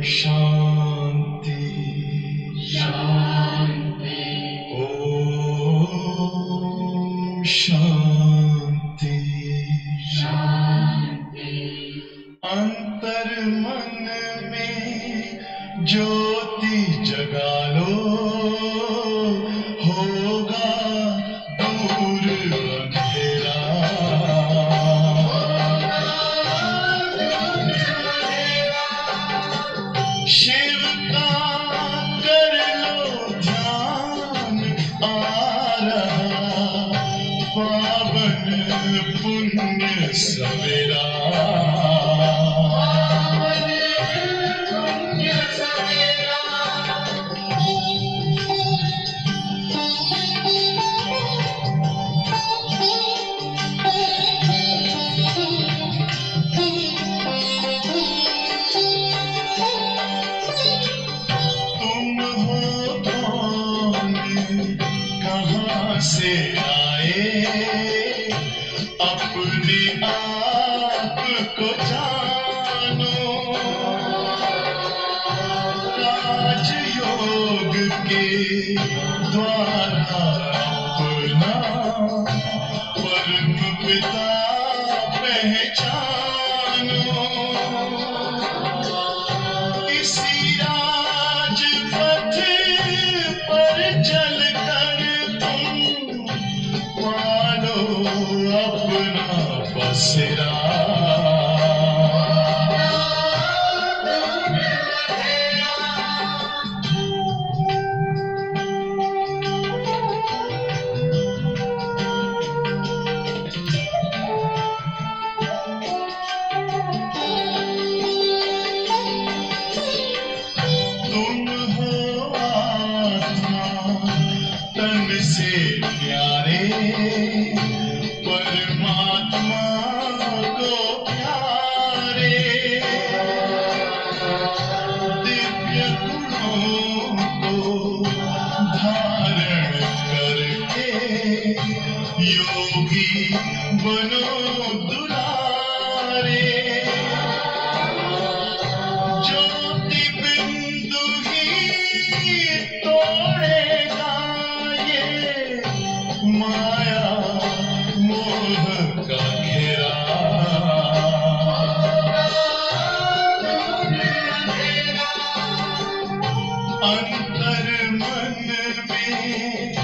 शांति शांति ओम शांति शांति। अंतर मन में ज्योति जगा लो, होगा दूर अंधेरा। शिव का कर लो ध्यान, आ रहा पावन पुण्य सवेरा। से आए अपने आप को जानो, राजयोग के द्वारा अपना परम पिता पहचानो। इसी राजपथ पर चलकर पालो अपना बसेरा। तुम हो आत्मा तन से प्यारे, परमात्मा को प्यारे। दिव्य गुणों को धारण करके योगी बनो दुलारे। ज्योति बिंदु ही तोड़ेगा ये माया मोह का घेरा। अंतर मन में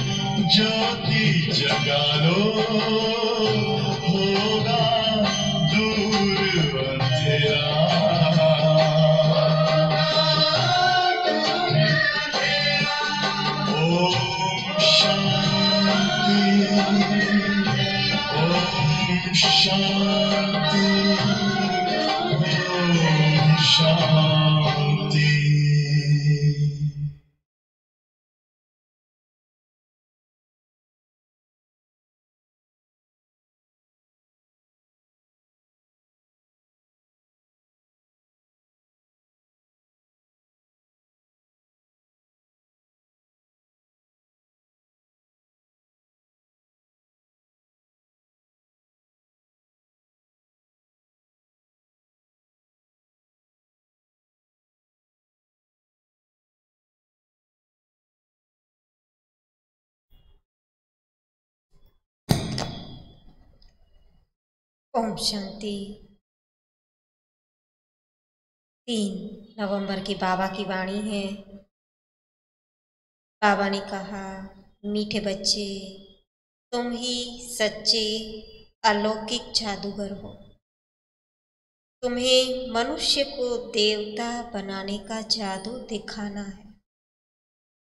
ज्योति जगा लो, होगा दूर अंधेरा। ओम शांति ओम शांति ओम शांति। ओम शांति। 3 नवंबर की बाबा की वाणी है। बाबा ने कहा, मीठे बच्चे, तुम ही सच्चे अलौकिक जादूगर हो। तुम्हें मनुष्य को देवता बनाने का जादू दिखाना है।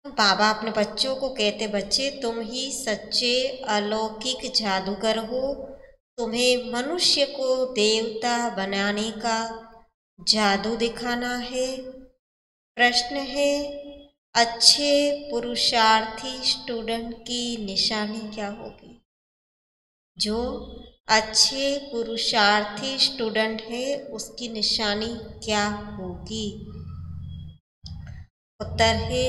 बाबा अपने बच्चों को कहते, बच्चे तुम ही सच्चे अलौकिक जादूगर हो। तुम्हें मनुष्य को देवता बनाने का जादू दिखाना है। प्रश्न है, अच्छे पुरुषार्थी स्टूडेंट की निशानी क्या होगी? जो अच्छे पुरुषार्थी स्टूडेंट है उसकी निशानी क्या होगी? उत्तर है,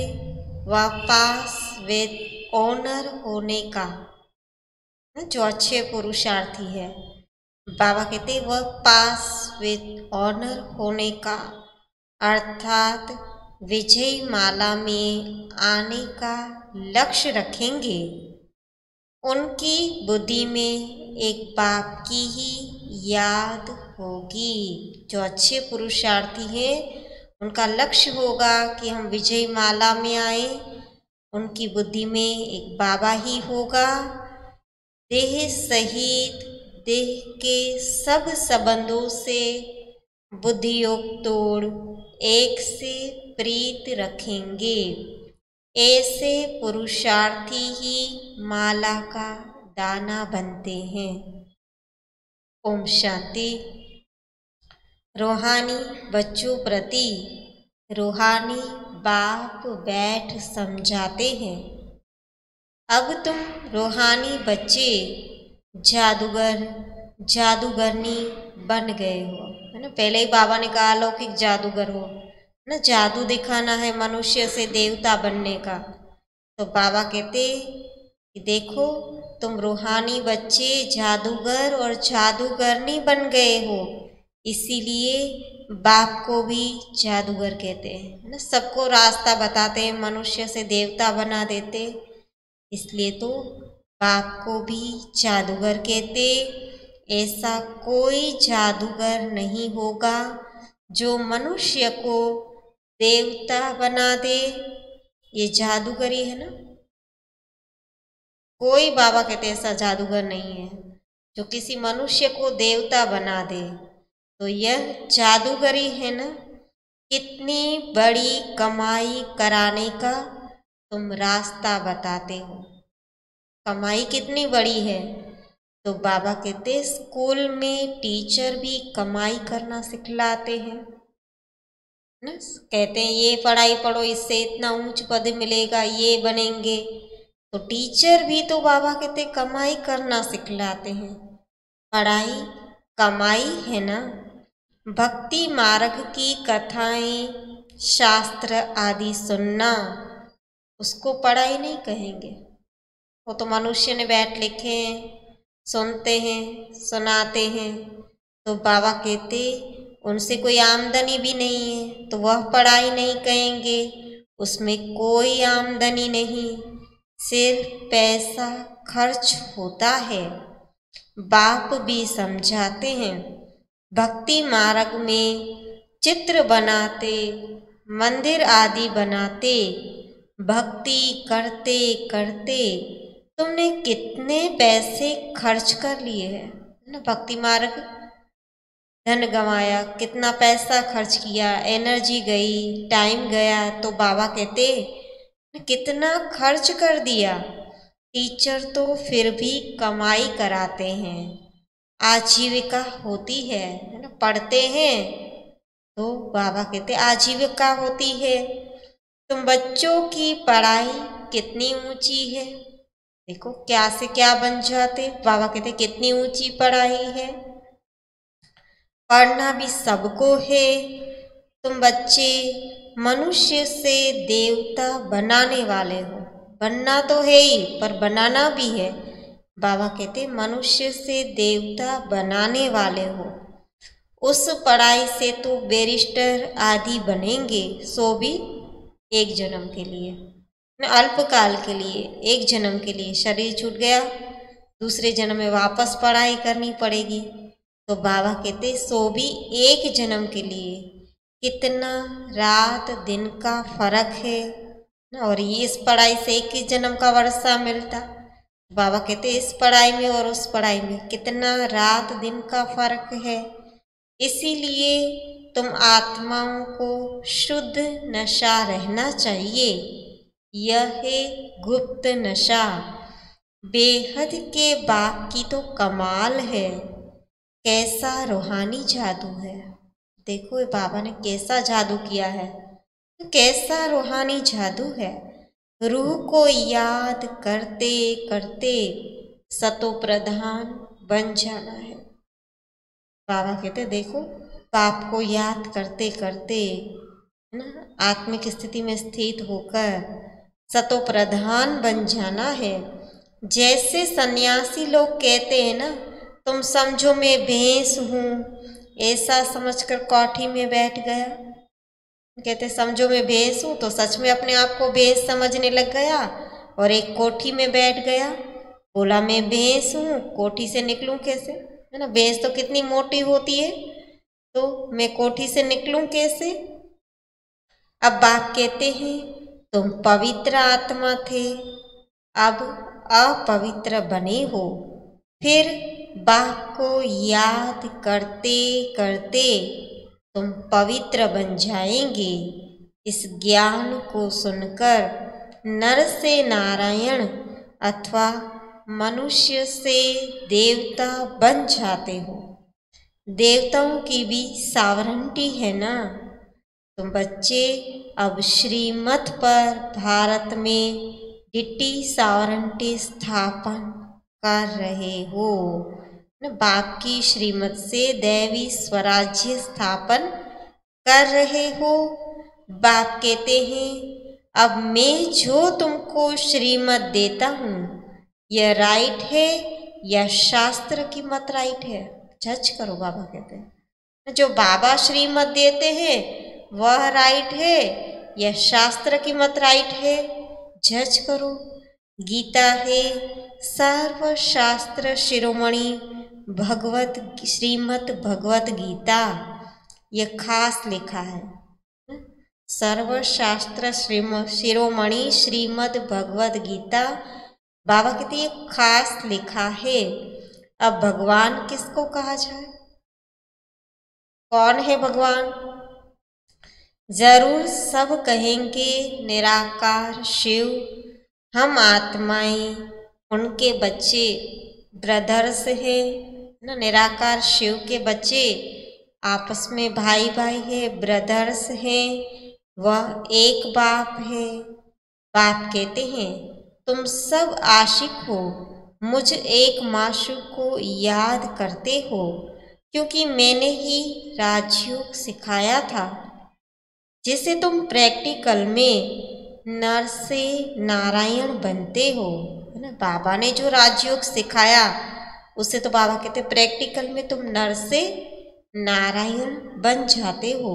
वह पास विद ऑनर होने का। जो अच्छे पुरुषार्थी है, बाबा कहते वह पास विद ऑनर होने का, अर्थात विजय माला में आने का लक्ष्य रखेंगे। उनकी बुद्धि में एक बाप की ही याद होगी। जो अच्छे पुरुषार्थी हैं उनका लक्ष्य होगा कि हम विजय माला में आए। उनकी बुद्धि में एक बाबा ही होगा। देह सहित देह के सब संबंधों से बुद्धियोग तोड़ एक से प्रीत रखेंगे। ऐसे पुरुषार्थी ही माला का दाना बनते हैं। ओम शांति। रूहानी बच्चों प्रति रूहानी बाप बैठ समझाते हैं, अब तुम रूहानी बच्चे जादूगर जादूगरनी बन गए हो, है ना। पहले ही बाबा ने कहा अलौकिक जादूगर हो ना, जादू दिखाना है मनुष्य से देवता बनने का। तो बाबा कहते कि देखो तुम रूहानी बच्चे जादूगर और जादूगरनी बन गए हो, इसीलिए बाप को भी जादूगर कहते हैं ना। सबको रास्ता बताते हैं, मनुष्य से देवता बना देते, इसलिए तो बाप को भी जादूगर कहते। ऐसा कोई जादूगर नहीं होगा जो मनुष्य को देवता बना दे। ये जादूगरी है ना। कोई बाबा कहते ऐसा जादूगर नहीं है जो किसी मनुष्य को देवता बना दे। तो यह जादूगरी है ना। कितनी बड़ी कमाई कराने का तुम रास्ता बताते हो। कमाई कितनी बड़ी है? तो बाबा कहते स्कूल में टीचर भी कमाई करना सिखलाते हैं ना। कहते हैं ये पढ़ाई पढ़ो, इससे इतना ऊंच पद मिलेगा, ये बनेंगे। तो टीचर भी तो बाबा कहते कमाई करना सिखलाते हैं। पढ़ाई कमाई है ना। भक्ति मार्ग की कथाएं शास्त्र आदि सुनना, उसको पढ़ाई नहीं कहेंगे। वो तो मनुष्य ने बैठ लिखे हैं, सुनते हैं, सुनाते हैं। तो बाबा कहते उनसे कोई आमदनी भी नहीं है, तो वह पढ़ाई नहीं कहेंगे। उसमें कोई आमदनी नहीं, सिर्फ पैसा खर्च होता है। बाप भी समझाते हैं, भक्ति मार्ग में चित्र बनाते, मंदिर आदि बनाते, भक्ति करते करते तुमने कितने पैसे खर्च कर लिए हैं ना। भक्ति मार्ग धन गंवाया, कितना पैसा खर्च किया, एनर्जी गई, टाइम गया। तो बाबा कहते कितना खर्च कर दिया। टीचर तो फिर भी कमाई कराते हैं, आजीविका होती है ना। पढ़ते हैं तो बाबा कहते आजीविका होती है। तुम बच्चों की पढ़ाई कितनी ऊंची है, देखो क्या से क्या बन जाते। बाबा कहते कितनी ऊंची पढ़ाई है। पढ़ना भी सबको है। तुम बच्चे मनुष्य से देवता बनाने वाले हो। बनना तो है ही, पर बनाना भी है। बाबा कहते मनुष्य से देवता बनाने वाले हो। उस पढ़ाई से तो बैरिस्टर आदि बनेंगे, सो भी एक जन्म के लिए, अल्पकाल के लिए, एक जन्म के लिए। शरीर छूट गया, दूसरे जन्म में वापस पढ़ाई करनी पड़ेगी। तो बाबा कहते सो भी एक जन्म के लिए। कितना रात दिन का फर्क है ना। और ये इस पढ़ाई से एक ही जन्म का वर्षा मिलता। बाबा कहते इस पढ़ाई में और उस पढ़ाई में कितना रात दिन का फर्क है। इसीलिए तुम आत्माओं को शुद्ध नशा रहना चाहिए। यह है गुप्त नशा। बेहद के बाप की तो कमाल है। कैसा रूहानी जादू है। देखो ये बाबा ने कैसा जादू किया है। कैसा रूहानी जादू है। रूह को याद करते करते सतो प्रधान बन जाना है। बाबा कहते देखो बाप को याद करते करते है ना आत्मिक स्थिति में स्थित होकर सतो प्रधान बन जाना है। जैसे सन्यासी लोग कहते हैं ना, तुम समझो मैं भैंस हूँ, ऐसा समझकर कोठी में बैठ गया। कहते समझो मैं भैंस हूँ तो सच में अपने आप को भैंस समझने लग गया और एक कोठी में बैठ गया। बोला मैं भैंस हूँ, कोठी से निकलूं कैसे, है ना। भैंस तो कितनी मोटी होती है, तो मैं कोठी से निकलूं कैसे। अब बाप कहते हैं तुम पवित्र आत्मा थे, अब अपवित्र बने हो। फिर बाप को याद करते करते तुम पवित्र बन जाएंगे। इस ज्ञान को सुनकर नर से नारायण अथवा मनुष्य से देवता बन जाते हो। देवताओं की भी सावरंटी है ना। तुम बच्चे अब श्रीमत पर भारत में डिट्टी सावरंटी स्थापन कर रहे हो। बाप की श्रीमत से दैवी स्वराज्य स्थापन कर रहे हो। बाप कहते हैं अब मैं जो तुमको श्रीमत देता हूँ यह राइट है या शास्त्र की मत राइट है, जज करो। बाबा कहते हैं जो बाबा श्रीमत देते हैं वह राइट है या शास्त्र की मत राइट है, जज करो। गीता है सर्वशास्त्र शिरोमणि भगवत श्रीमद भगवत गीता, यह खास लिखा है। सर्वशास्त्र शिरोमणि श्रीमद भगवत गीता, बाबा कहते ये खास लिखा है। अब भगवान किसको कहा जाए, कौन है भगवान। जरूर सब कहेंगे निराकार शिव। हम आत्माएं उनके बच्चे ब्रदर्स हैं ना। निराकार शिव के बच्चे आपस में भाई भाई है, ब्रदर्स हैं। वह एक बाप है। बाप कहते हैं तुम सब आशिक हो, मुझ एक माशूक को याद करते हो, क्योंकि मैंने ही राजयोग सिखाया था जिसे तुम प्रैक्टिकल में नर से नारायण बनते हो, है ना। बाबा ने जो राजयोग सिखाया उससे तो बाबा कहते प्रैक्टिकल में तुम नर से नारायण बन जाते हो।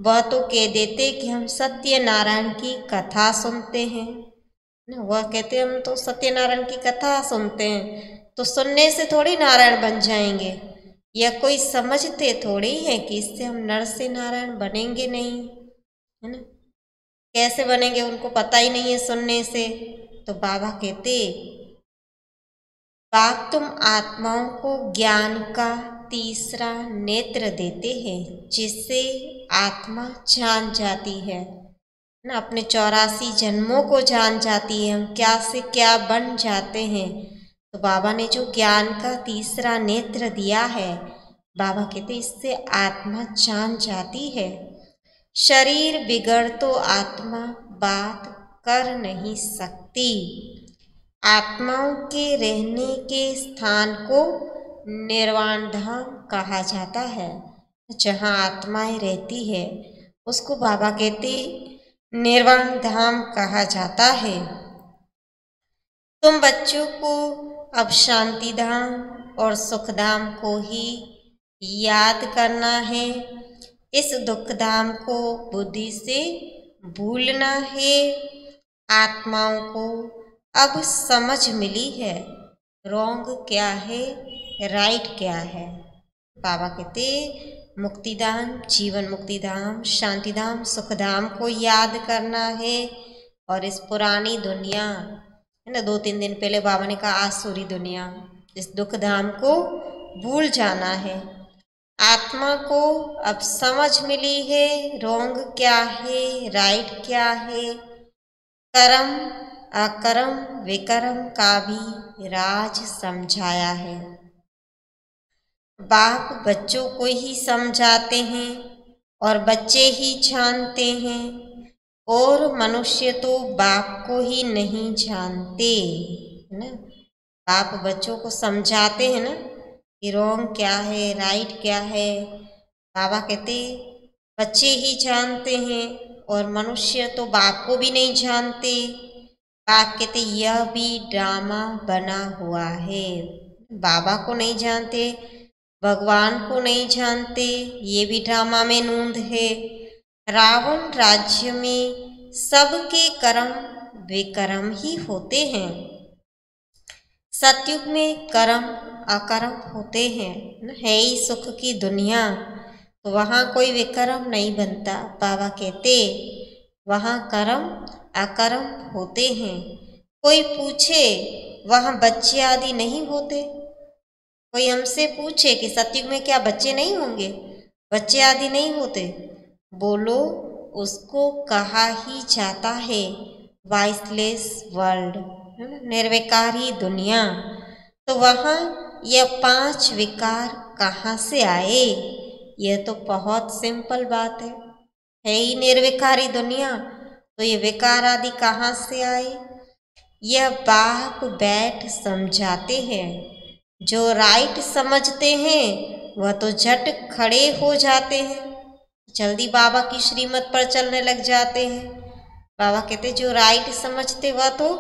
वह तो कह देते कि हम सत्यनारायण की कथा सुनते हैं ना। वह कहते हम तो सत्यनारायण की कथा सुनते हैं, तो सुनने से थोड़ी नारायण बन जाएंगे। या कोई समझते थोड़ी है कि इससे हम नर से नारायण बनेंगे नहीं, है ना। कैसे बनेंगे उनको पता ही नहीं है सुनने से। तो बाबा कहते बाप तुम आत्माओं को ज्ञान का तीसरा नेत्र देते हैं, जिससे आत्मा जान जाती है ना, अपने 84 जन्मों को जान जाती है, हम क्या से क्या बन जाते हैं। तो बाबा ने जो ज्ञान का तीसरा नेत्र दिया है, बाबा कहते इससे आत्मा जान जाती है। शरीर बिगड़ तो आत्मा बात कर नहीं सकती। आत्माओं के रहने के स्थान को निर्वाण धाम कहा जाता है। जहाँ आत्माएं रहती है उसको बाबा कहते निर्वाण धाम कहा जाता है। तुम बच्चों को अब शांति धाम और सुख धाम को ही याद करना है। इस दुख धाम को बुद्धि से भूलना है। आत्माओं को अब समझ मिली है रॉन्ग क्या है, राइट क्या है। बाबा कहते मुक्तिधाम, जीवन मुक्तिधाम, शांतिधाम, सुखधाम को याद करना है। और इस पुरानी दुनिया है ना, 2-3 दिन पहले बाबा ने कहा आसुरी दुनिया, इस दुख धाम को भूल जाना है। आत्मा को अब समझ मिली है रॉन्ग क्या है, राइट क्या है। कर्म अकर्म विकर्म का भी राज समझाया है। बाप बच्चों को ही समझाते हैं और बच्चे ही जानते हैं, और मनुष्य तो बाप को ही नहीं जानते, है ना। बाप बच्चों को समझाते हैं ना कि रॉन्ग क्या है, राइट क्या है। बाबा कहते बच्चे ही जानते हैं और मनुष्य तो बाप को भी नहीं जानते। बाप कहते यह भी ड्रामा बना हुआ है। बाबा को नहीं जानते, भगवान को नहीं जानते, ये भी ड्रामा में नूंद है। रावण राज्य में सबके कर्म विकर्म ही होते हैं। सतयुग में कर्म अकर्म होते हैं, है ही सुख की दुनिया, तो वहाँ कोई विकर्म नहीं बनता। बाबा कहते वहाँ कर्म अकर्म होते हैं। कोई पूछे वहाँ बच्चे आदि नहीं होते। कोई हमसे पूछे कि सतयुग में क्या बच्चे नहीं होंगे, बच्चे आदि नहीं होते, बोलो उसको कहा ही जाता है वॉइसलेस वर्ल्ड, निर्विकारी दुनिया। तो वहाँ यह 5 विकार कहाँ से आए? यह तो बहुत सिंपल बात है ही निर्विकारी दुनिया, तो ये विकार आदि कहाँ से आए? यह बाप बैठ समझाते हैं। जो राइट समझते हैं वह तो झट खड़े हो जाते हैं, जल्दी बाबा की श्रीमत पर चलने लग जाते हैं। बाबा कहते जो राइट समझते वह तो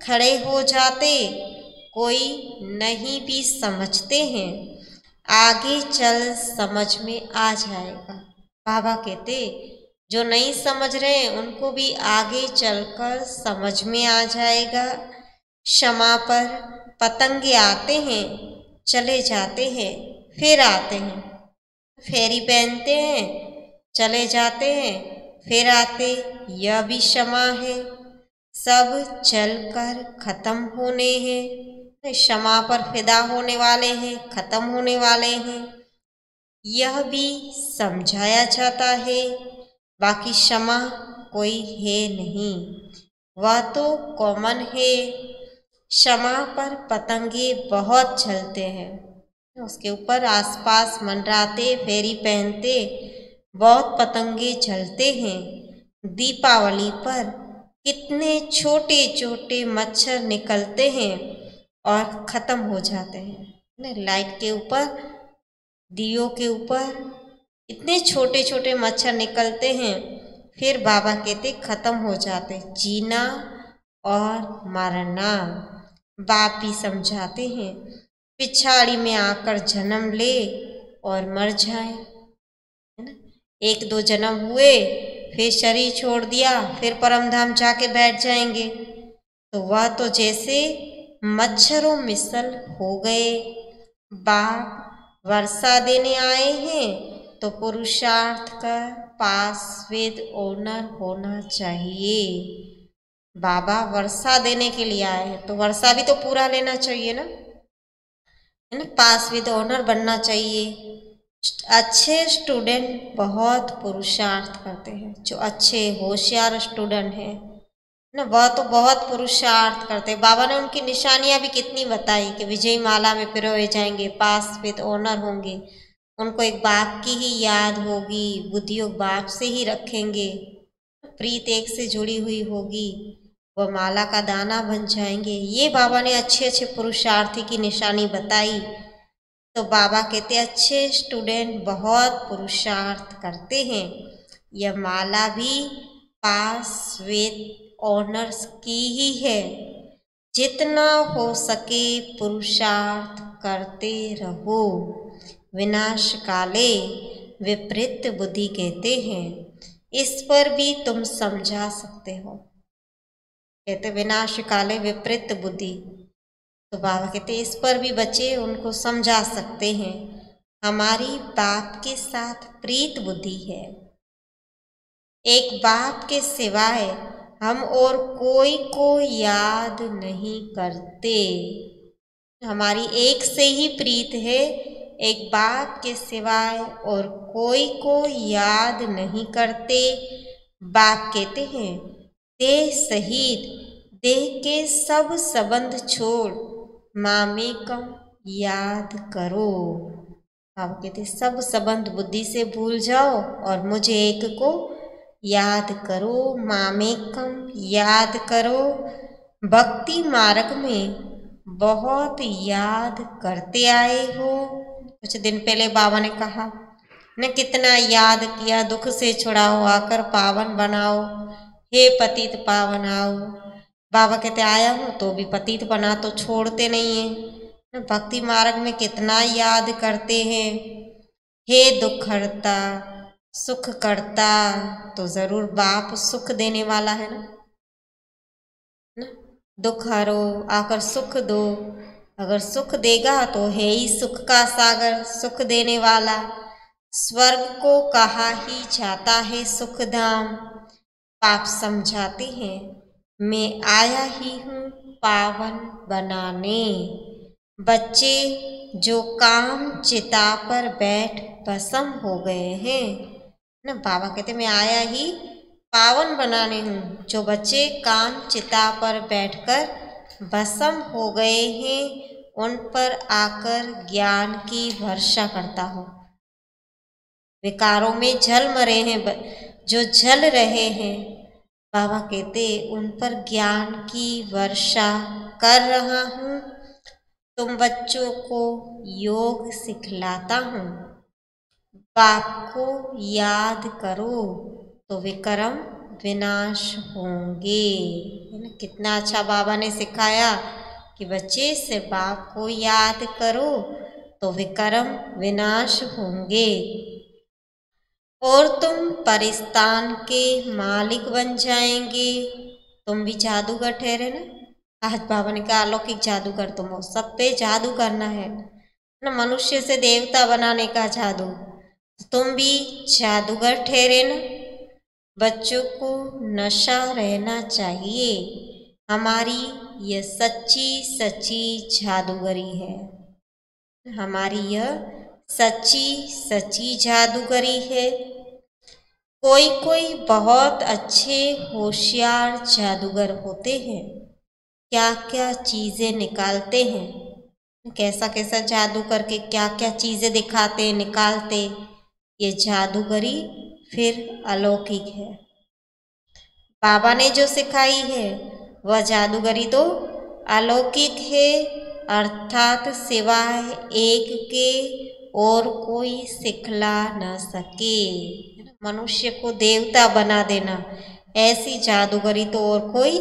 खड़े हो जाते, कोई नहीं भी समझते हैं, आगे चल समझ में आ जाएगा। बाबा कहते जो नहीं समझ रहे हैं उनको भी आगे चलकर समझ में आ जाएगा। क्षमा पर पतंगे आते हैं, चले जाते हैं, फिर आते हैं, फेरी पहनते हैं, चले जाते हैं, फिर आते, यह भी क्षमा है। सब चलकर खत्म होने हैं, क्षमा पर फिदा होने वाले हैं, खत्म होने वाले हैं, यह भी समझाया जाता है। बाकी क्षमा कोई है नहीं, वह तो कॉमन है। क्षमा पर पतंगे बहुत चलते हैं, उसके ऊपर आसपास मंडराते, फेरी पहनते, बहुत पतंगे चलते हैं। दीपावली पर कितने छोटे छोटे मच्छर निकलते हैं और ख़त्म हो जाते हैं। लाइट के ऊपर, दियों के ऊपर इतने छोटे छोटे मच्छर निकलते हैं, फिर बाबा कहते ख़त्म हो जाते। जीना और मरना बाप भी समझाते हैं। पिछाड़ी में आकर जन्म ले और मर जाए, है ना। 1-2 जन्म हुए, फिर शरीर छोड़ दिया, फिर परमधाम जाके बैठ जाएंगे। तो वह तो जैसे मच्छरों मिसल हो गए। बाप वर्षा देने आए हैं तो पुरुषार्थ का पास विद ऑनर होना चाहिए। बाबा वर्षा देने के लिए आए हैं तो वर्षा भी तो पूरा लेना चाहिए ना, है ना। पास विद ऑनर बनना चाहिए। अच्छे स्टूडेंट बहुत पुरुषार्थ करते हैं, जो अच्छे होशियार स्टूडेंट हैं ना, वह तो बहुत पुरुषार्थ करते हैं। बाबा ने उनकी निशानियां भी कितनी बताई कि विजय माला में पिरोए जाएंगे, पास विद ऑनर होंगे, उनको एक बाप की ही याद होगी, बुद्धियोग बाप से ही रखेंगे, प्रीत एक से जुड़ी हुई होगी, वह माला का दाना बन जाएंगे। ये बाबा ने अच्छे अच्छे पुरुषार्थी की निशानी बताई। तो बाबा कहते अच्छे स्टूडेंट बहुत पुरुषार्थ करते हैं। यह माला भी पास विद ऑनर्स की ही है। जितना हो सके पुरुषार्थ करते रहो। विनाश काले विपरीत बुद्धि कहते हैं, इस पर भी तुम समझा सकते हो। कहते विनाश काले विपरीत बुद्धि, तो बाबा कहते इस पर भी बच्चे उनको समझा सकते हैं। हमारी बाप के साथ प्रीत बुद्धि है। एक बाप के सिवाय हम और कोई को याद नहीं करते। हमारी एक से ही प्रीत है, एक बाप के सिवाय और कोई को याद नहीं करते। बाप कहते हैं देह सहित देह के सब संबंध छोड़ मामेकम याद करो। बाबा कहते सब संबंध बुद्धि से भूल जाओ और मुझे एक को याद करो, मामेकम याद करो। भक्ति मार्ग में बहुत याद करते आए हो। कुछ दिन पहले बाबा ने कहा न, कितना याद किया, दुख से छुड़ाओ, आकर पावन बनाओ, हे पतित पावन आओ। बाबा कहते आया हूँ तो भी पतित बना तो छोड़ते नहीं है। भक्ति मार्ग में कितना याद करते हैं, हे दुख हरता सुख करता। तो जरूर बाप सुख देने वाला है ना। दुख हरो आकर सुख दो, अगर सुख देगा तो है ही सुख का सागर, सुख देने वाला। स्वर्ग को कहा ही जाता है सुख धाम। पाप समझाते हैं मैं आया ही हूँ पावन बनाने। बच्चे जो काम चिता पर बैठ भस्म हो गए हैं ना, बाबा कहते मैं आया ही पावन बनाने हूँ। जो बच्चे काम चिता पर बैठकर भस्म हो गए हैं उन पर आकर ज्ञान की वर्षा करता हूँ। विकारों में झल मरे हैं जो झल रहे हैं, बाबा कहते उन पर ज्ञान की वर्षा कर रहा हूँ। तुम बच्चों को योग सिखलाता हूँ। बाप को याद करो तो विक्रम विनाश होंगे। है ना, कितना अच्छा बाबा ने सिखाया कि बच्चे से बाप को याद करो तो विक्रम विनाश होंगे और तुम परिस्तान के मालिक बन जाएंगे। तुम भी जादूगर ठहरे ना। आज बाबा ने कहा अलौकिक जादूगर तुम हो, सब पे जादू करना है ना, मनुष्य से देवता बनाने का जादू। तुम भी जादूगर ठहरे ना। बच्चों को नशा रहना चाहिए। हमारी यह सच्ची सच्ची जादूगरी है। हमारी यह सच्ची सच्ची जादूगरी है। कोई कोई बहुत अच्छे होशियार जादूगर होते हैं, क्या क्या चीज़ें निकालते हैं, कैसा कैसा जादू करके क्या क्या चीज़ें दिखाते निकालते। ये जादूगरी फिर अलौकिक है। बाबा ने जो सिखाई है वह जादूगरी तो अलौकिक है, अर्थात सिवाय एक के और कोई सिखला न सके। मनुष्य को देवता बना देना, ऐसी जादूगरी तो और कोई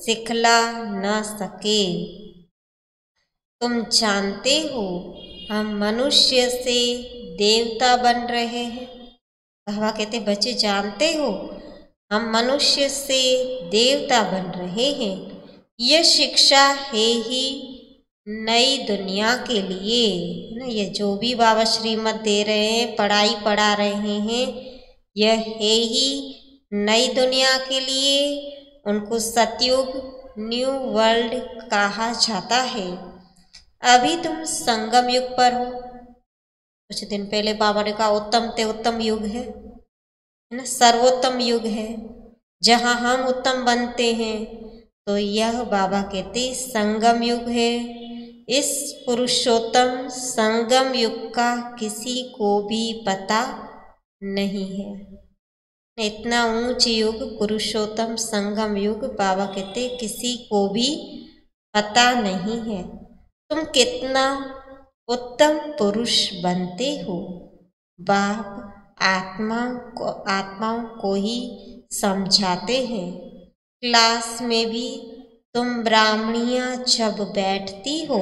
सिखला न सके। तुम जानते हो हम मनुष्य से देवता बन रहे हैं। बाबा कहते बच्चे जानते हो हम मनुष्य से देवता बन रहे हैं। यह शिक्षा है ही नई दुनिया के लिए ना। ये जो भी बाबा श्रीमत दे रहे हैं, पढ़ाई पढ़ा रहे हैं, यह है ही नई दुनिया के लिए। उनको सतयुग न्यू वर्ल्ड कहा जाता है। अभी तुम संगम युग पर हो। कुछ दिन पहले बाबा ने कहा उत्तम ते उत्तम युग है ना, सर्वोत्तम युग है जहाँ हम उत्तम बनते हैं। तो यह बाबा कहते संगम युग है। इस पुरुषोत्तम संगम युग का किसी को भी पता नहीं है। इतना ऊंच युग पुरुषोत्तम संगम युग बाबा कहते किसी को भी पता नहीं है। तुम कितना उत्तम पुरुष बनते हो। बाप आत्माओं को ही समझाते हैं। क्लास में भी तुम ब्राह्मणियाँ जब बैठती हो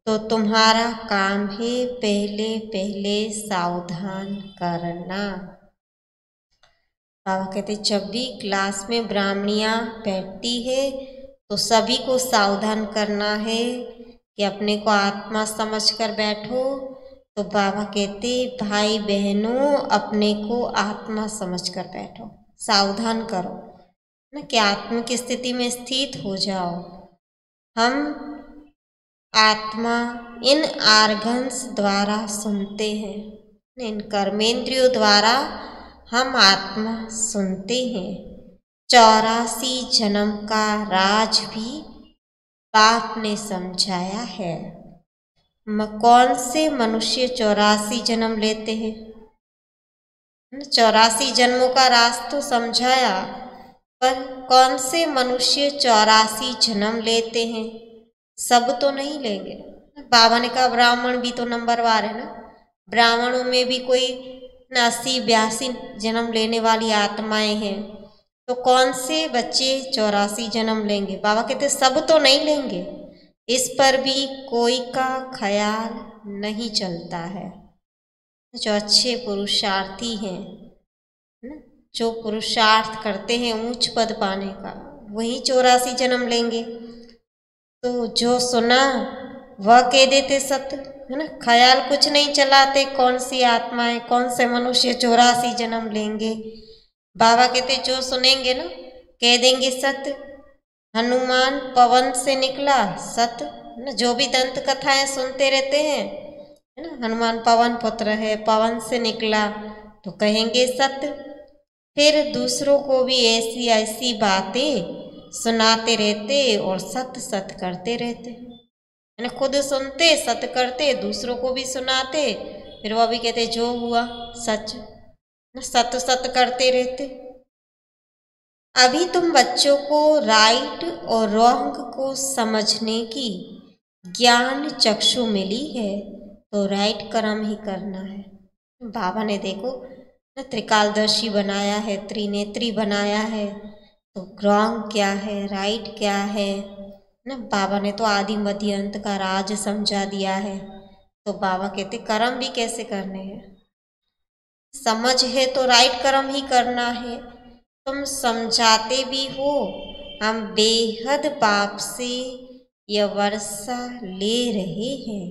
तो तुम्हारा काम है पहले पहले सावधान करना। बाबा कहते जब भी क्लास में ब्राह्मणियाँ बैठती है तो सभी को सावधान करना है कि अपने को आत्मा समझकर बैठो, तो बाबा कहते भाई बहनों अपने को आत्मा समझकर बैठो, सावधान करो ना कि आत्मा की स्थिति में स्थित हो जाओ। हम आत्मा इन आर्गन्स द्वारा सुनते हैं, इन कर्मेंद्रियों द्वारा हम आत्मा सुनते हैं। 84 जन्म का राज भी बाप ने समझाया है। कौन से मनुष्य 84 जन्म लेते हैं? 84 जन्मों का राज तो समझाया, पर कौन से मनुष्य 84 जन्म लेते हैं? सब तो नहीं लेंगे। बाबा ने कहा ब्राह्मण भी तो नंबरवार है ना, ब्राह्मणों में भी कोई 80-82 जन्म लेने वाली आत्माएं हैं, तो कौन से बच्चे 84 जन्म लेंगे? बाबा कहते सब तो नहीं लेंगे। इस पर भी कोई का ख्याल नहीं चलता है। जो अच्छे पुरुषार्थी हैं, जो पुरुषार्थ करते हैं ऊंच पद पाने का, वही 84 जन्म लेंगे। तो जो सुना वह कह देते सत्य, है ना, ख्याल कुछ नहीं चलाते कौन सी आत्माएं, कौन से मनुष्य 84 जन्म लेंगे। बाबा कहते जो सुनेंगे ना कह देंगे सत्य। हनुमान पवन से निकला, सत्य, है ना, जो भी दंत कथाएं सुनते रहते हैं, है ना, हनुमान पवन पुत्र है, पवन से निकला, तो कहेंगे सत्य। फिर दूसरों को भी ऐसी ऐसी बातें सुनाते रहते और सत्य सत्य करते रहते, है ना, खुद सुनते सत्य करते, दूसरों को भी सुनाते, फिर वह भी कहते जो हुआ सच, सत्य सत्य करते रहते। अभी तुम बच्चों को राइट और रॉन्ग को समझने की ज्ञान चक्षु मिली है, तो राइट कर्म ही करना है। बाबा ने देखो त्रिकालदर्शी बनाया है, त्रिनेत्री बनाया है, तो रॉन्ग क्या है, राइट क्या है ना। बाबा ने तो आदि मध्य अंत का राज समझा दिया है। तो बाबा कहते कर्म भी कैसे करने हैं, समझ है तो राइट कर्म ही करना है। तुम समझाते भी हो, हम बेहद पाप से यह वर्षा ले रहे हैं,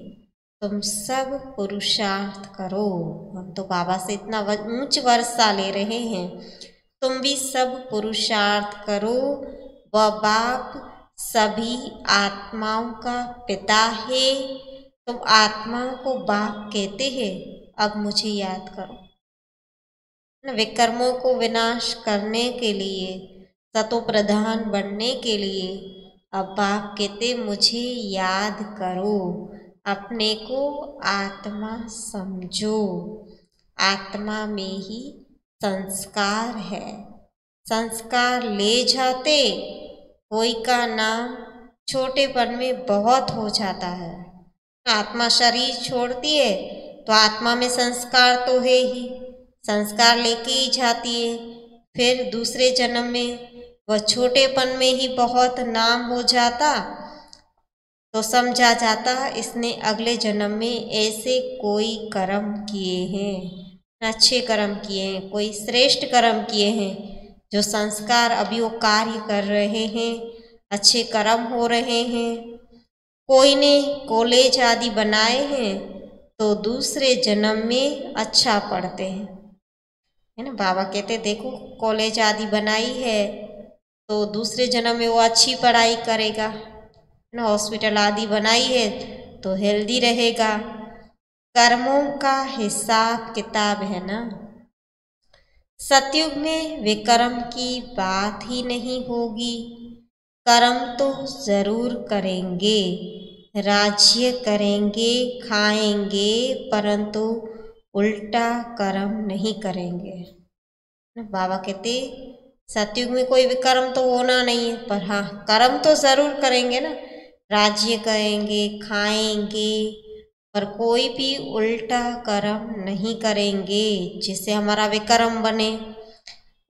तुम सब पुरुषार्थ करो। हम तो बाबा से इतना ऊंच वर्षा ले रहे हैं, तुम भी सब पुरुषार्थ करो। वह बाप सभी आत्माओं का पिता है, तुम आत्माओं को बाप कहते हैं, अब मुझे याद करो। विकर्मों को विनाश करने के लिए, सतो प्रधान बनने के लिए अब बाप कहते मुझे याद करो, अपने को आत्मा समझो। आत्मा में ही संस्कार है, संस्कार ले जाते कोई का नाम छोटेपन में बहुत हो जाता है। आत्मा शरीर छोड़ती है तो आत्मा में संस्कार तो है ही, संस्कार लेके ही जाती है। फिर दूसरे जन्म में वह छोटेपन में ही बहुत नाम हो जाता, तो समझा जाता इसने अगले जन्म में ऐसे कोई कर्म किए हैं, अच्छे कर्म किए हैं, कोई श्रेष्ठ कर्म किए हैं, जो संस्कार अभी वो कार्य कर रहे हैं, अच्छे कर्म हो रहे हैं। कोई ने कॉलेज आदि बनाए हैं तो दूसरे जन्म में अच्छा पढ़ते हैं, है ना। बाबा कहते देखो कॉलेज आदि बनाई है तो दूसरे जन्म में वो अच्छी पढ़ाई करेगा, है ना। हॉस्पिटल आदि बनाई है तो हेल्दी रहेगा। कर्मों का हिसाब किताब है ना। सतयुग में विकर्म की बात ही नहीं होगी, कर्म तो जरूर करेंगे, राज्य करेंगे, खाएंगे, परंतु उल्टा कर्म नहीं करेंगे। बाबा कहते सतयुग में कोई विकर्म तो होना नहीं है, पर हाँ कर्म तो जरूर करेंगे ना, राज्य करेंगे, खाएंगे, पर कोई भी उल्टा कर्म नहीं करेंगे जिससे हमारा विकर्म बने।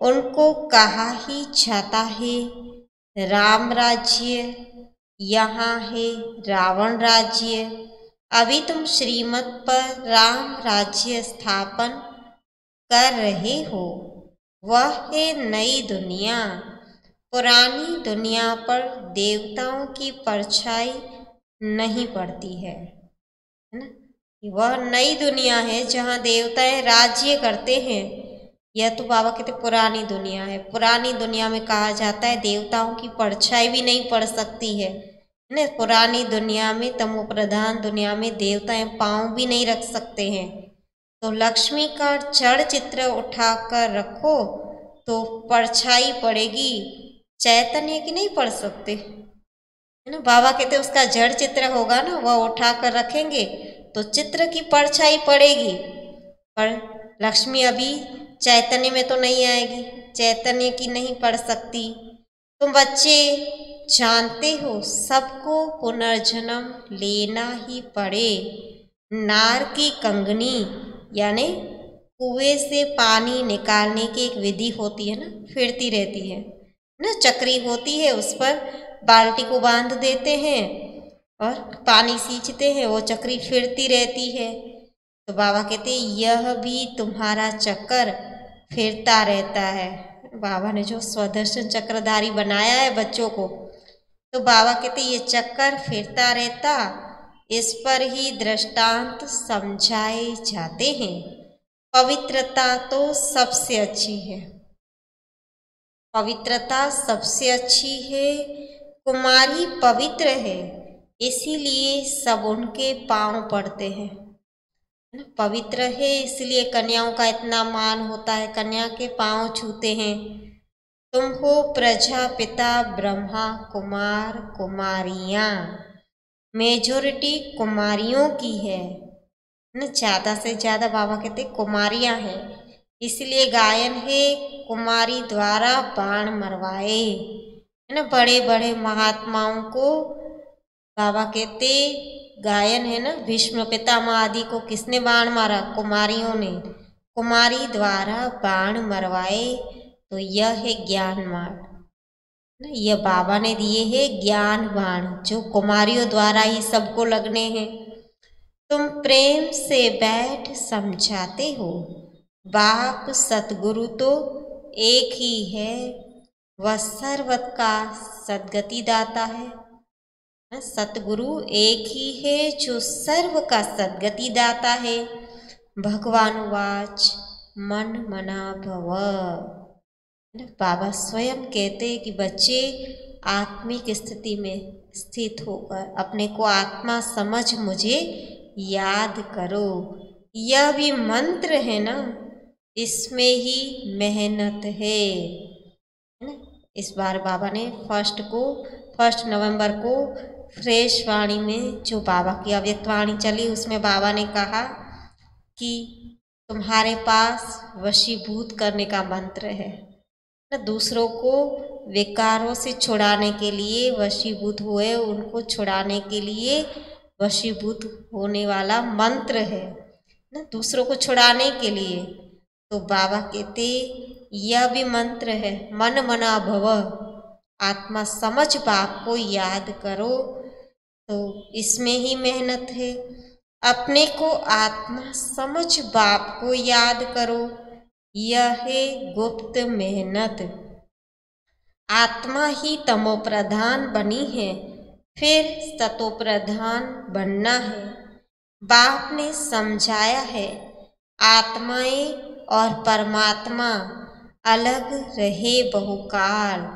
उनको कहा ही जाता है राम राज्य, यहाँ है रावण राज्य। अभी तुम श्रीमत पर राम राज्य स्थापन कर रहे हो, वह है नई दुनिया। पुरानी दुनिया पर देवताओं की परछाई नहीं पड़ती है ना। वह नई दुनिया है जहाँ देवताएं राज्य करते हैं। यह तो बाबा कहते पुरानी दुनिया है। पुरानी दुनिया में कहा जाता है देवताओं की परछाई भी नहीं पड़ सकती है ना। पुरानी दुनिया में, तमो प्रधान दुनिया में देवताएं पांव भी नहीं रख सकते हैं। तो लक्ष्मी का जड़ चित्र उठाकर रखो तो परछाई पड़ेगी, चैतन्य की नहीं पड़ सकते है ना। बाबा कहते उसका जड़ चित्र होगा ना, वह उठाकर रखेंगे तो चित्र की परछाई पड़ेगी, पर लक्ष्मी अभी चैतन्य में तो नहीं आएगी, चैतन्य की नहीं पड़ सकती। तुम बच्चे जानते हो सबको पुनर्जन्म लेना ही पड़े। नार की कंगनी यानी कुएं से पानी निकालने की एक विधि होती है ना, फिरती रहती है ना, चक्री होती है, उस पर बाल्टी को बांध देते हैं और पानी सींचते हैं, वो चक्री फिरती रहती है। तो बाबा कहते यह भी तुम्हारा चक्कर फिरता रहता है। बाबा ने जो स्वदर्शन चक्रधारी बनाया है बच्चों को, तो बाबा कहते ये चक्कर फिरता रहता, इस पर ही दृष्टांत समझाए जाते हैं। पवित्रता तो सबसे अच्छी है, पवित्रता सबसे अच्छी है। कुमारी पवित्र है, इसीलिए सब उनके पांव पड़ते हैं। पवित्र है इसलिए कन्याओं का इतना मान होता है, कन्या के पांव छूते हैं। तुम हो प्रजापिता ब्रह्मा कुमार कुमारियां, मेजोरिटी कुमारियों की है ना, ज़्यादा से ज़्यादा बाबा कहते कुमारियां हैं, इसलिए गायन है कुमारी द्वारा बाण मरवाए है ना। बड़े बड़े महात्माओं को बाबा कहते गायन है ना, भीष्म पितामह आदि को किसने बाण मारा? कुमारियों ने, कुमारी द्वारा बाण मरवाए। तो यह है ज्ञान बाण, यह बाबा ने दिए हैं ज्ञान बाण, जो कुमारियों द्वारा ही सबको लगने हैं। तुम प्रेम से बैठ समझाते हो, बाप सतगुरु तो एक ही है, वह सर्वत का सद्गति दाता है। सतगुरु एक ही है जो सर्व का सद्गति दाता है। भगवान वाच मन मना भव। बाबा स्वयं कहते हैं कि बच्चे आत्मिक स्थिति में स्थित होकर अपने को आत्मा समझ मुझे याद करो। यह भी मंत्र है ना, इसमें ही मेहनत है ना। इस बार बाबा ने 1 नवंबर को फ्रेश वाणी में जो बाबा की अव्यक्त वाणी चली, उसमें बाबा ने कहा कि तुम्हारे पास वशीभूत करने का मंत्र है ना, दूसरों को विकारों से छुड़ाने के लिए वशीभूत हुए, उनको छुड़ाने के लिए वशीभूत होने वाला मंत्र है ना, दूसरों को छुड़ाने के लिए। तो बाबा कहते यह भी मंत्र है, मन मना भव, आत्मा समझ बाप को याद करो। तो इसमें ही मेहनत है, अपने को आत्मा समझ बाप को याद करो, यह है गुप्त मेहनत। आत्मा ही तमो प्रधान बनी है, फिर सतो प्रधान बनना है। बाप ने समझाया है आत्माएं और परमात्मा अलग रहे बहुकाल,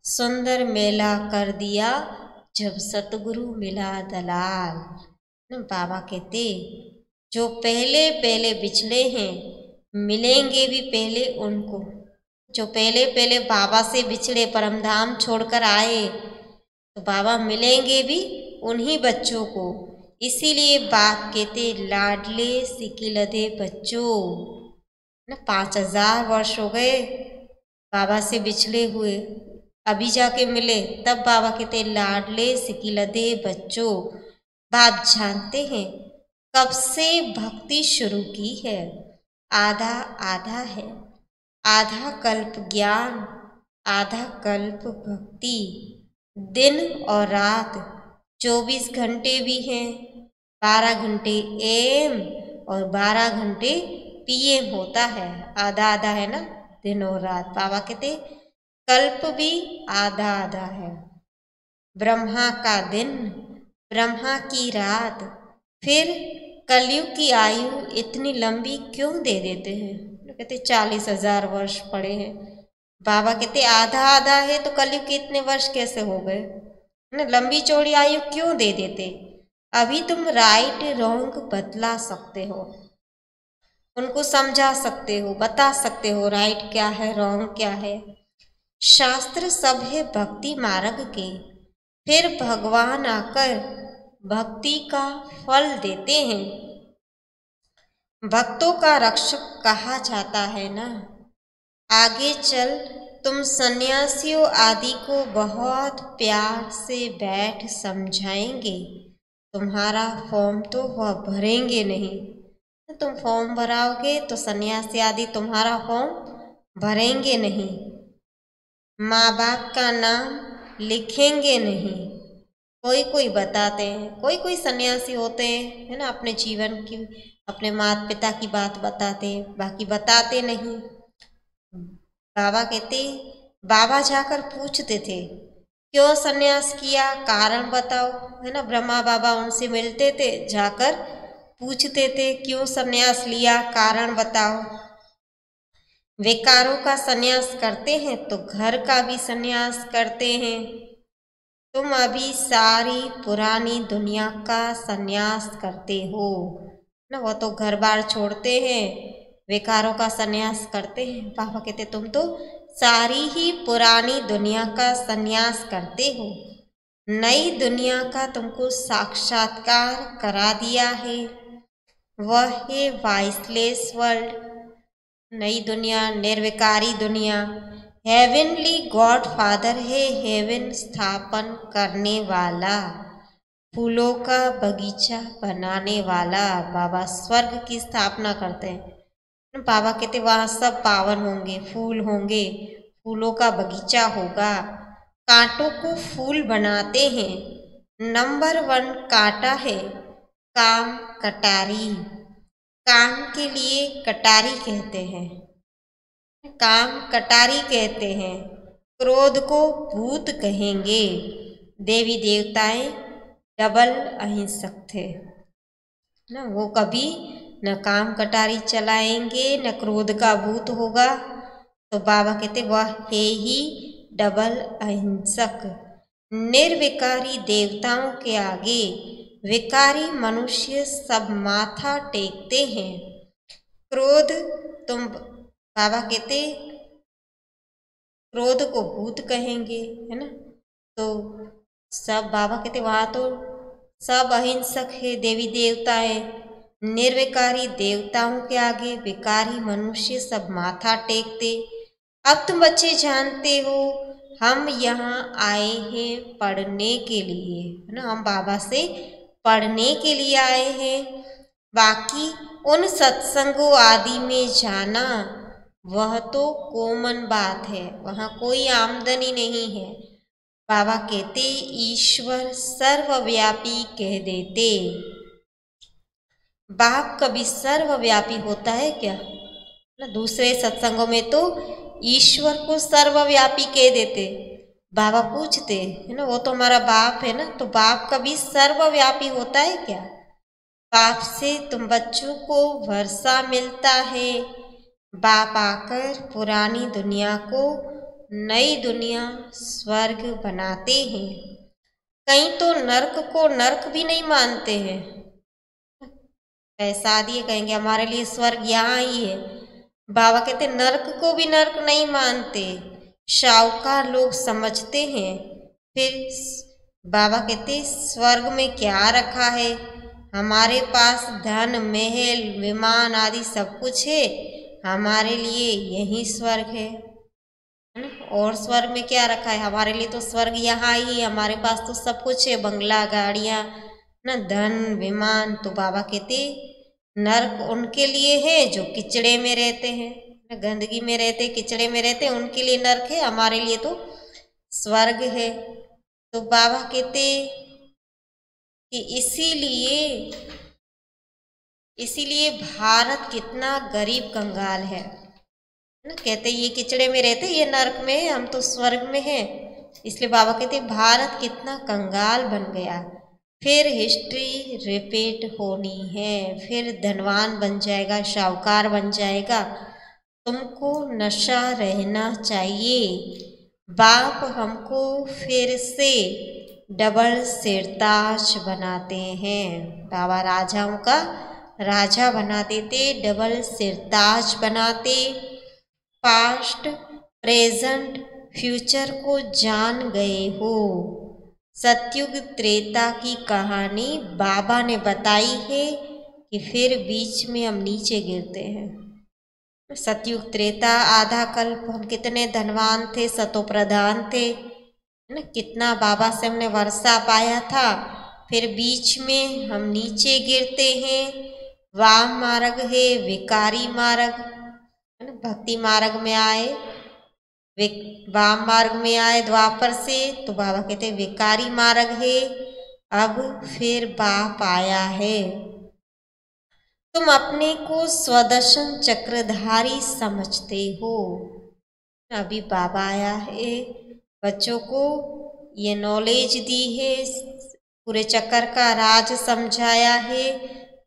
सुंदर मेला कर दिया जब सतगुरु मिला दलाल। बाबा कहते जो पहले पहले बिछड़े हैं मिलेंगे भी पहले उनको, जो पहले पहले बाबा से बिछड़े परमधाम छोड़कर आए तो बाबा मिलेंगे भी उन्हीं बच्चों को। इसीलिए बाप कहते लाडले सिकिलधे बच्चों ना, 5000 वर्ष हो गए बाबा से बिछड़े हुए, अभी जाके मिले, तब बाबा कहते लाडले सिकिलधे बच्चों। बाप जानते हैं कब से भक्ति शुरू की है, आधा आधा है, आधा कल्प ज्ञान आधा कल्प भक्ति। दिन और रात 24 घंटे भी हैं, 12 घंटे एम और 12 घंटे पीएम होता है, आधा आधा है ना दिन और रात। बाबा कहते कल्प भी आधा आधा है, ब्रह्मा का दिन ब्रह्मा की रात, फिर कलयुग की आयु इतनी लंबी क्यों दे देते हैं? कहते 40,000 वर्ष पड़े हैं। बाबा कहते आधा आधा है तो कलयुग के इतने वर्ष कैसे हो गए? ना लंबी चौड़ी आयु क्यों दे देते? अभी तुम राइट रॉन्ग बतला सकते हो, उनको समझा सकते हो, बता सकते हो राइट क्या है रॉन्ग क्या है। शास्त्र सब है भक्ति मार्ग के, फिर भगवान आकर भक्ति का फल देते हैं। भक्तों का रक्षक कहा जाता है ना। आगे चल तुम सन्यासियों आदि को बहुत प्यार से बैठ समझाएंगे। तुम्हारा फॉर्म तो वह भरेंगे नहीं। तुम फॉर्म भराओगे तो सन्यासी आदि तुम्हारा फॉर्म भरेंगे नहीं, माँ बाप का नाम लिखेंगे नहीं। कोई कोई बताते हैं, कोई कोई सन्यासी होते हैं है ना, अपने जीवन की अपने माता पिता की बात बताते, बाकी बताते नहीं। बाबा कहते, बाबा जाकर पूछते थे क्यों सन्यास किया, कारण बताओ, है ना। ब्रह्मा बाबा उनसे मिलते थे, जाकर पूछते थे क्यों सन्यास लिया, कारण बताओ। विकारों का सन्यास करते हैं तो घर का भी सन्यास करते हैं। तुम अभी सारी पुरानी दुनिया का सन्यास करते हो ना, वो तो घर बार छोड़ते हैं, विकारों का सन्यास करते हैं। पापा कहते तुम तो सारी ही पुरानी दुनिया का सन्यास करते हो, नई दुनिया का तुमको साक्षात्कार करा दिया है। वह है वाइसलेस वर्ल्ड, नई दुनिया, निर्विकारी दुनिया। हेवनली गॉड फादर है, हेवन स्थापन करने वाला, फूलों का बगीचा बनाने वाला। बाबा स्वर्ग की स्थापना करते हैं। बाबा कहते वहाँ सब पावन होंगे, फूल होंगे, फूलों का बगीचा होगा, कांटों को फूल बनाते हैं। नंबर 1 कांटा है काम कटारी, काम के लिए कटारी कहते हैं, काम कटारी कहते हैं। क्रोध को भूत कहेंगे। देवी देवताएं डबल अहिंसक थे ना, वो कभी न काम कटारी चलाएंगे न क्रोध का भूत होगा। तो बाबा कहते वह है ही डबल अहिंसक। निर्विकारी देवताओं के आगे विकारी मनुष्य सब माथा टेकते हैं। क्रोध तुम, बाबा कहते क्रोध को भूत कहेंगे, है ना। तो सब बाबा कहते वहाँ तो सब अहिंसक है, देवी देवता है। निर्विकारी देवताओं के आगे विकारी मनुष्य सब माथा टेकते। अब तुम बच्चे जानते हो हम यहाँ आए हैं पढ़ने के लिए, है ना, हम बाबा से पढ़ने के लिए आए हैं। बाकी उन सत्संगों आदि में जाना वह तो कॉमन बात है, वहाँ कोई आमदनी नहीं है। बाबा कहते ईश्वर सर्वव्यापी कह देते। बाप कभी सर्वव्यापी होता है क्या ना? दूसरे सत्संगों में तो ईश्वर को सर्वव्यापी कह देते। बाबा पूछते है ना, वो तो हमारा बाप है ना, तो बाप कभी सर्वव्यापी होता है क्या? बाप से तुम बच्चों को वर्षा मिलता है। बाप आकर पुरानी दुनिया को नई दुनिया स्वर्ग बनाते हैं। कहीं तो नर्क को नर्क भी नहीं मानते हैं, पैसा दिए कहेंगे हमारे लिए स्वर्ग यहाँ ही है। बाबा कहते नर्क को भी नर्क नहीं मानते, शाहूकार लोग समझते हैं। फिर बाबा कहते स्वर्ग में क्या रखा है? हमारे पास धन महल विमान आदि सब कुछ है, हमारे लिए यही स्वर्ग है। और स्वर्ग में क्या रखा है? हमारे लिए तो स्वर्ग यहाँ ही, हमारे पास तो सब कुछ है, बंगला गाड़ियाँ न, धन विमान। तो बाबा कहते नर्क उनके लिए है जो किचड़े में रहते हैं, गंदगी में रहते, किचड़े में रहते, उनके लिए नर्क है, हमारे लिए तो स्वर्ग है। तो बाबा कहते कि इसीलिए भारत कितना गरीब कंगाल है ना। कहते ये किचड़े में रहते, ये नर्क में है, हम तो स्वर्ग में हैं। इसलिए बाबा कहते भारत कितना कंगाल बन गया। फिर हिस्ट्री रिपीट होनी है, फिर धनवान बन जाएगा, शाहूकार बन जाएगा। तुमको नशा रहना चाहिए। बाप हमको फिर से डबल सिरताज बनाते हैं। बाबा राजाओं का राजा बना देते, डबल सिरताज बनाते। पास्ट, प्रेजेंट, फ्यूचर को जान गए हो। सतयुग त्रेता की कहानी बाबा ने बताई है कि फिर बीच में हम नीचे गिरते हैं। सतयुग त्रेता आधा कल्प हम कितने धनवान थे, सतोप्रधान थे, है ना, कितना बाबा से हमने वर्षा पाया था। फिर बीच में हम नीचे गिरते हैं। वाम मार्ग है, विकारी मार्ग, है ना, भक्ति मार्ग में आए, वाम मार्ग में आए द्वापर से, तो बाबा कहते विकारी मार्ग है। अब फिर बाप आया है। तुम अपने को स्वदर्शन चक्रधारी समझते हो। अभी बाबा आया है, बच्चों को ये नॉलेज दी है, पूरे चक्कर का राज समझाया है।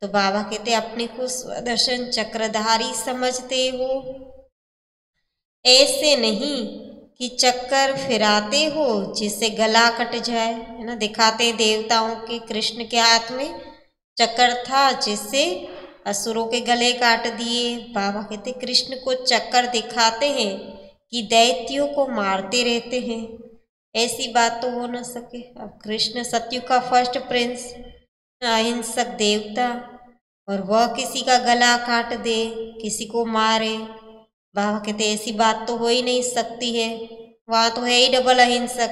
तो बाबा कहते अपने को स्वदर्शन चक्रधारी समझते हो। ऐसे नहीं कि चक्कर फिराते हो जिससे गला कट जाए, है ना। दिखाते देवताओं के, कृष्ण के हाथ में चक्कर था जिससे असुरों के गले काट दिए। बाबा कहते कृष्ण को चक्कर दिखाते हैं कि दैत्यों को मारते रहते हैं। ऐसी बात तो हो न सके। अब कृष्ण सतयुग का फर्स्ट प्रिंस, अहिंसक देवता, और वह किसी का गला काट दे, किसी को मारे। बाबा कहते ऐसी बात तो हो ही नहीं सकती है, वहाँ तो है ही डबल अहिंसक।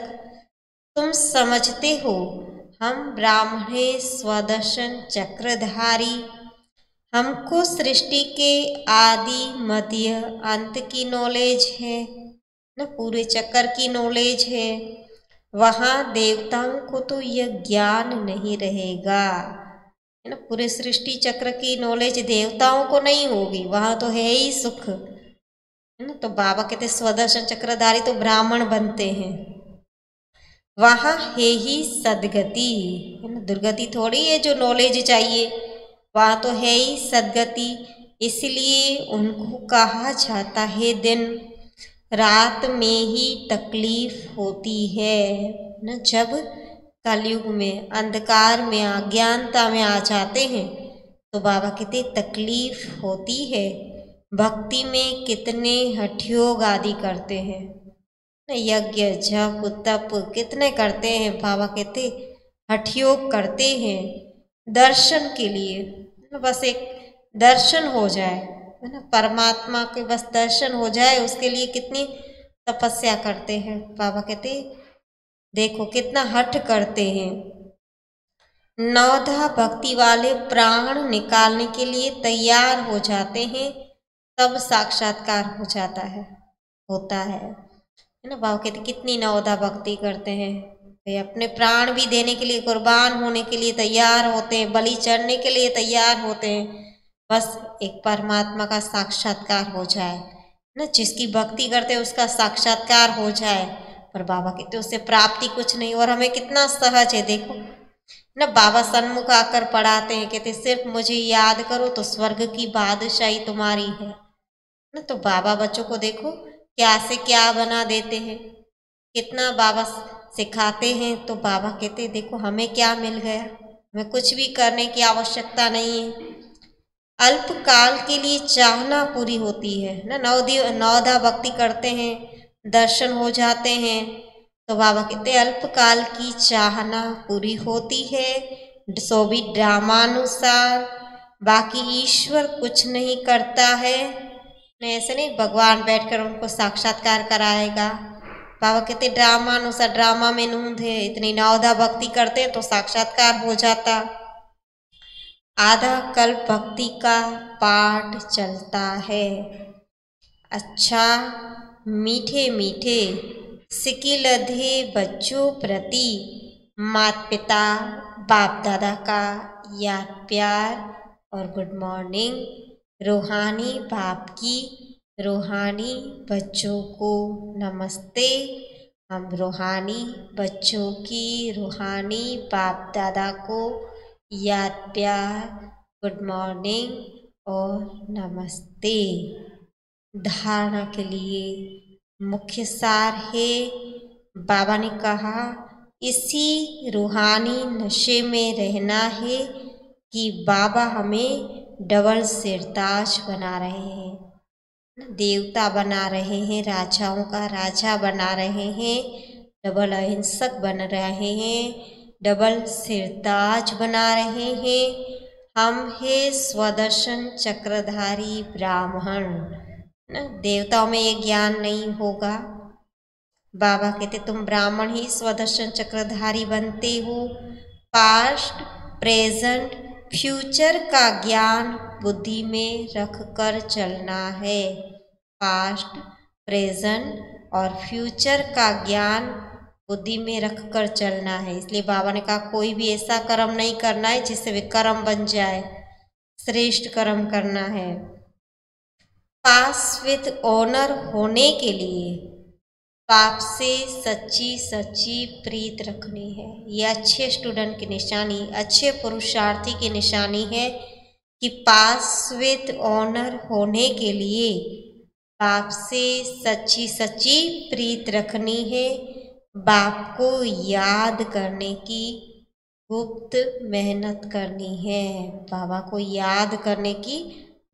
तुम समझते हो हम ब्राह्मणे स्वदर्शन चक्रधारी। हमको सृष्टि के आदि मध्य अंत की नॉलेज है ना, पूरे चक्कर की नॉलेज है। वहाँ देवताओं को तो यह ज्ञान नहीं रहेगा, है ना। पूरे सृष्टि चक्र की नॉलेज देवताओं को नहीं होगी, वहाँ तो है ही सुख, है ना। तो बाबा कहते स्वदर्शन चक्रधारी तो ब्राह्मण बनते हैं, वहाँ है ही सदगति, है ना। दुर्गति थोड़ी है जो नॉलेज चाहिए, वहाँ तो है ही सदगति। इसलिए उनको कहा जाता है दिन रात में ही तकलीफ होती है ना। जब कलयुग में अंधकार में अज्ञानता में आ जाते हैं तो बाबा कहते तकलीफ होती है। भक्ति में कितने हठयोग आदि करते हैं, यज्ञ जप तप कितने करते हैं। बाबा कहते हठयोग करते हैं दर्शन के लिए, बस एक दर्शन हो जाए, है ना, परमात्मा के बस दर्शन हो जाए, उसके लिए कितनी तपस्या करते हैं। बाबा कहते देखो कितना हठ करते हैं। नवधा भक्ति वाले प्राण निकालने के लिए तैयार हो जाते हैं, तब साक्षात्कार हो जाता है, होता है ना। बाबा कहते कितनी नवधा भक्ति करते हैं, वे अपने प्राण भी देने के लिए, कुर्बान होने के लिए तैयार होते हैं, बलि चढ़ने के लिए तैयार होते हैं, बस एक परमात्मा का साक्षात्कार हो जाए ना। जिसकी भक्ति करते हैं उसका साक्षात्कार हो जाए, पर बाबा कहते उससे प्राप्ति कुछ नहीं। और हमें कितना सहज है देखो ना, बाबा सन्मुख आकर पढ़ाते हैं, कहते सिर्फ मुझे याद करो तो स्वर्ग की बादशाही तुम्हारी है ना। तो बाबा बच्चों को देखो क्या से क्या बना देते हैं, कितना बाबा सिखाते हैं। तो बाबा कहते देखो हमें क्या मिल गया, हमें कुछ भी करने की आवश्यकता नहीं है। अल्पकाल के लिए चाहना पूरी होती है ना। नवधा भक्ति करते हैं, दर्शन हो जाते हैं, तो बाबा कहते अल्पकाल की चाहना पूरी होती है, सो भी ड्रामानुसार। बाकी ईश्वर कुछ नहीं करता है, ऐसे नहीं भगवान बैठकर उनको साक्षात्कार कराएगा। बाबा कहते ड्रामानुसार, ड्रामा में नूंद है, इतनी नवधा भक्ति करते हैं तो साक्षात्कार हो जाता। आधा कल्प भक्ति का पाठ चलता है। अच्छा मीठे मीठे सिकिलधे बच्चों प्रति माता पिता बाप दादा का याद प्यार और गुड मॉर्निंग। रूहानी बाप की रूहानी बच्चों को नमस्ते। हम रूहानी बच्चों की रूहानी बाप दादा को याद प्यार, गुड मॉर्निंग और नमस्ते। धारणा के लिए मुख्य सार है, बाबा ने कहा इसी रूहानी नशे में रहना है कि बाबा हमें डबल सिरताज बना रहे हैं, देवता बना रहे हैं, राजाओं का राजा बना रहे हैं, डबल अहिंसक बन रहे हैं, डबल सिरताज बना रहे हैं। हम हैं स्वदर्शन चक्रधारी ब्राह्मण। देवताओं में ये ज्ञान नहीं होगा। बाबा कहते तुम ब्राह्मण ही स्वदर्शन चक्रधारी बनते हो। पास्ट, प्रेजेंट, फ्यूचर का ज्ञान बुद्धि में रख कर चलना है। पास्ट, प्रेजेंट और फ्यूचर का ज्ञान बुद्धि में रख कर चलना है। इसलिए बाबा ने कहा कोई भी ऐसा कर्म नहीं करना है जिससे विकर्म बन जाए, श्रेष्ठ कर्म करना है। पास विद ऑनर होने के लिए पाप से सच्ची सच्ची प्रीत रखनी है। यह अच्छे स्टूडेंट की निशानी, अच्छे पुरुषार्थी की निशानी है कि पास विद ऑनर होने के लिए बाप से सच्ची सच्ची प्रीत रखनी है। बाप को याद करने की गुप्त मेहनत करनी है। बाबा को याद करने की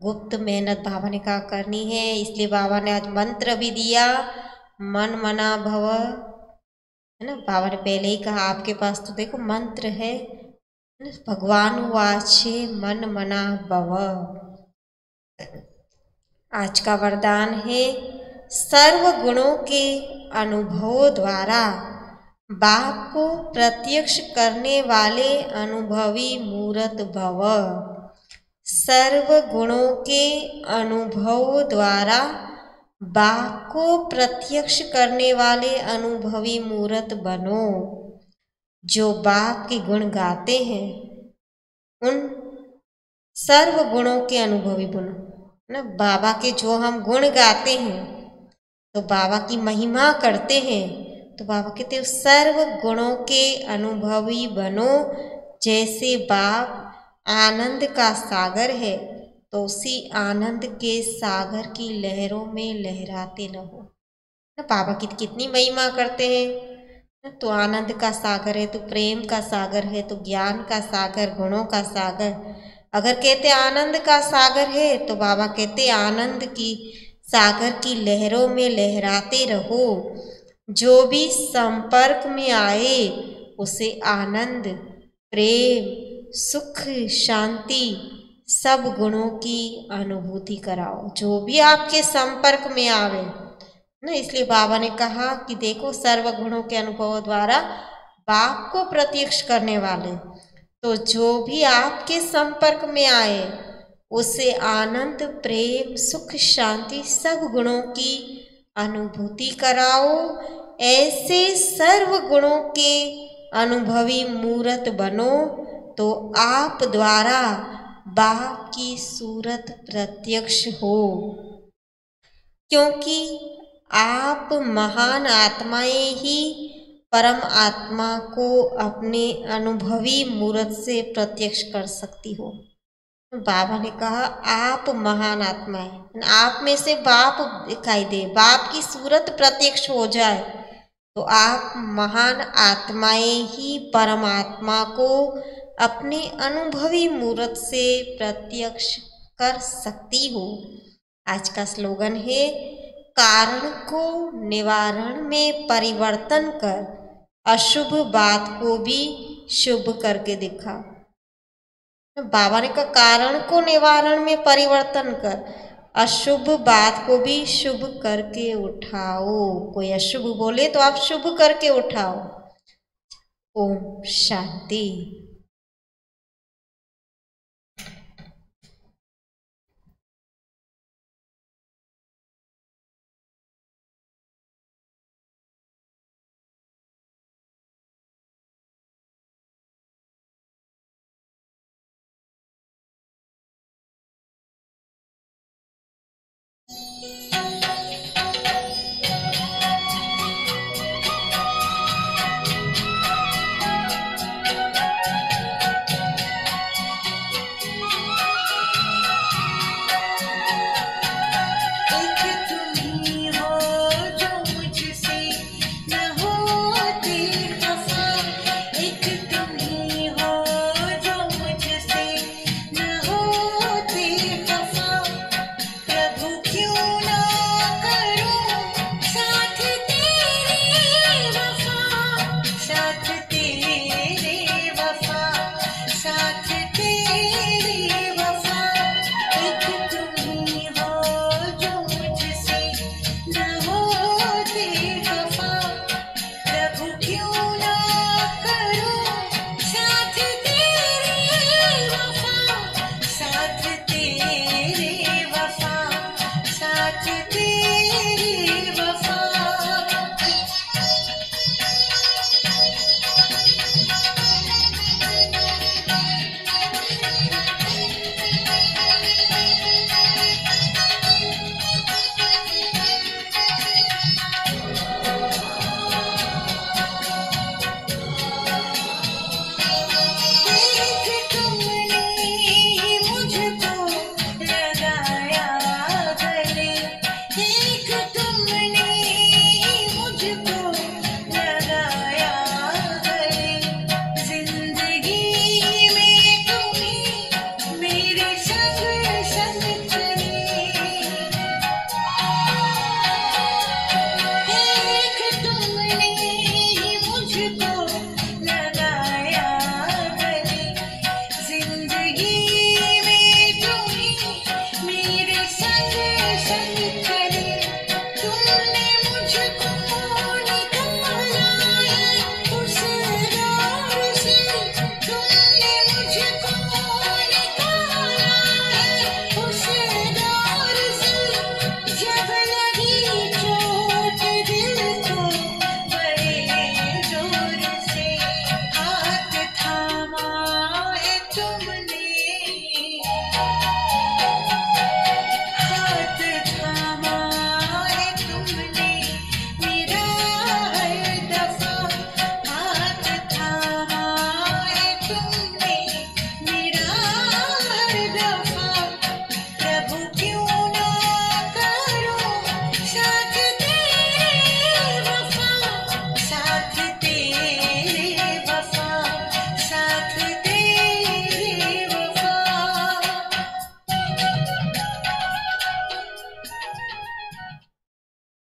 गुप्त मेहनत बाबा ने कहा करनी है। इसलिए बाबा ने आज मंत्र भी दिया, मन मना भव, है ना। बाबा ने पहले ही कहा आपके पास तो देखो मंत्र है, भगवान वाचे मन मना भव। आज का वरदान है सर्व गुणों के अनुभव द्वारा बाप को प्रत्यक्ष करने वाले अनुभवी मूर्त भव। सर्व गुणों के अनुभव द्वारा बाप को प्रत्यक्ष करने वाले अनुभवी मूर्त बनो। जो बाप के गुण गाते हैं उन सर्व गुणों के अनुभवी बनो ना। बाबा के जो हम गुण गाते हैं तो बाबा की महिमा करते हैं, तो बाबा कहते हैं सर्व गुणों के अनुभवी बनो। जैसे बाप आनंद का सागर है तो उसी आनंद के सागर की लहरों में लहराते रहो। बाबा की कितनी महिमा करते हैं। तो आनंद का सागर है, तो प्रेम का सागर है, तो ज्ञान का सागर, गुणों का सागर। अगर कहते आनंद का सागर है तो बाबा कहते आनंद की सागर की लहरों में लहराते रहो। जो भी संपर्क में आए उसे आनंद, प्रेम, सुख, शांति सब गुणों की अनुभूति कराओ। जो भी आपके संपर्क में आवे ना। इसलिए बाबा ने कहा कि देखो सर्व गुणों के अनुभव द्वारा बाप को प्रत्यक्ष करने वाले, तो जो भी आपके संपर्क में आए उसे आनंद, प्रेम, सुख, शांति सब गुणों की अनुभूति कराओ। ऐसे सर्व गुणों के अनुभवी मूर्त बनो तो आप द्वारा बाप की सूरत प्रत्यक्ष हो। क्योंकि आप महान आत्माएं ही परम आत्मा को अपने अनुभवी मूर्त से प्रत्यक्ष कर सकती हो। बाबा ने कहा आप महान आत्मा है, आप में से बाप दिखाई दे, बाप की सूरत प्रत्यक्ष हो जाए तो आप महान आत्माएं ही परमात्मा को अपने अनुभवी मूर्त से प्रत्यक्ष कर सकती हो। आज का स्लोगन है कारण को निवारण में परिवर्तन कर अशुभ बात को भी शुभ करके दिखा। बाबा ने कहा कारण को निवारण में परिवर्तन कर अशुभ बात को भी शुभ करके उठाओ। कोई अशुभ बोले तो आप शुभ करके उठाओ। ओम शांति। एक